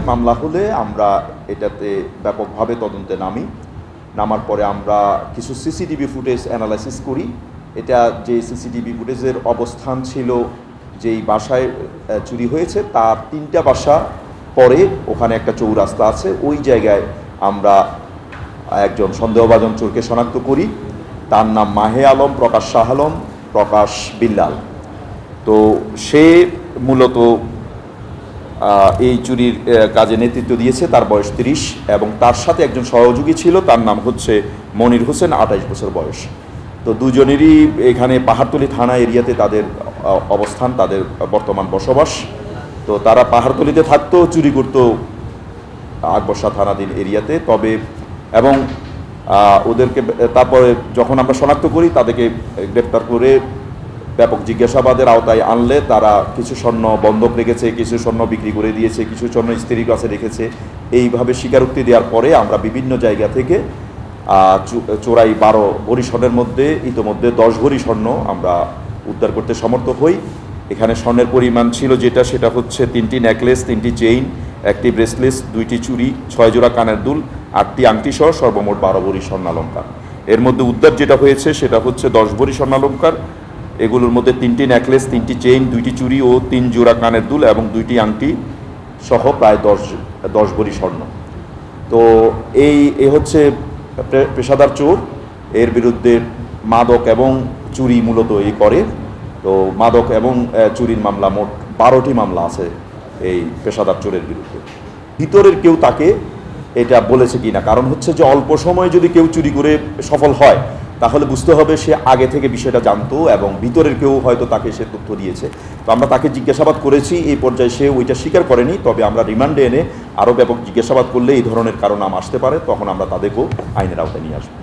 মামলা হলে আমরা এটাতে ব্যাপকভাবে তদন্তে নামার পরে আমরা কিছু সিসিটিভি ফুটেজ অ্যানালাইসিস করি। এটা যে সিসিটিভি ফুটেজের অবস্থান ছিল যেই বাসায় চুরি হয়েছে তার 3টা বাসা পরে ওখানে একটা চৌরাস্তা আছে, ওই জায়গায় আমরা একজন সন্দেহভাজন চোরকে শনাক্ত করি। তার নাম মাহে আলম, প্রকাশ শাহ আলম, প্রকাশ বিল্লাল। তো সে মূলত এই চুরির কাজে নেতৃত্ব দিয়েছে। তার বয়স 30 এবং তার সাথে একজন সহযোগী ছিল, তার নাম হচ্ছে মনির হোসেন, 28 বছর বয়স। তো দুজনেরই এখানে পাহাড়তলী থানা এরিয়াতে তাদের অবস্থান, তাদের বর্তমান বসবাস। তো তারা পাহাড়তলীতে থাকতো, চুরি করতো আকবরশাহ থানাধীন এরিয়াতে। তবে এবং ওদেরকে তারপরে যখন আমরা শনাক্ত করি তাদেরকে গ্রেপ্তার করে ব্যাপক জিজ্ঞাসাবাদের আওতায় আনলে তারা কিছু স্বর্ণ বন্ধক রেখেছে, কিছু স্বর্ণ বিক্রি করে দিয়েছে, কিছু স্বর্ণ স্ত্রীর কাছে রেখেছে। এইভাবে স্বীকারোক্তি দেওয়ার পরে আমরা বিভিন্ন জায়গা থেকে চোরাই 12 ভরি স্বর্ণের মধ্যে ইতোমধ্যে 10 ভরি স্বর্ণ আমরা উদ্ধার করতে সমর্থ হই। এখানে স্বর্ণের পরিমাণ ছিল সেটা হচ্ছে 3টি নেকলেস, 3টি চেইন, 1টি ব্রেসলেস, 2টি চুড়ি, 6 জোড়া কানের দুল, 8টি আংটি সহ সর্বমোট 12 ভরি স্বর্ণালঙ্কার। এর মধ্যে উদ্ধার যেটা হয়েছে সেটা হচ্ছে 10 ভরি স্বর্ণালঙ্কার। এগুলোর মধ্যে 3টি নেকলেস, 3টি চেইন, 2টি চুড়ি ও 3 জোড়া কানের দুল এবং 2টি আংটি সহ প্রায় 10 ভরি স্বর্ণ। তো এই হচ্ছে পেশাদার চোর। এর বিরুদ্ধে মাদক এবং চুরি মূলত করে। তো মাদক এবং চুরির মামলা মোট 12টি মামলা আছে এই পেশাদার চোরের বিরুদ্ধে। ভিতরের কেউ তাকে এটা বলেছে কিনা, কারণ হচ্ছে যে অল্প সময়ে যদি কেউ চুরি করে সফল হয় তাহলে বুঝতে হবে সে আগে থেকে বিষয়টা জানতো এবং ভিতরের কেউ হয়তো তাকে সে তথ্য দিয়েছে। তো আমরা তাকে জিজ্ঞাসাবাদ করেছি, এই পর্যায়ে সে ওইটা স্বীকার করেনি। তবে আমরা রিমান্ডে এনে আরও ব্যাপক জিজ্ঞাসাবাদ করলে এই ধরনের কারণ আসতে পারে, তখন আমরা তাদেরকেও আইনের আওতায় নিয়ে আসবো।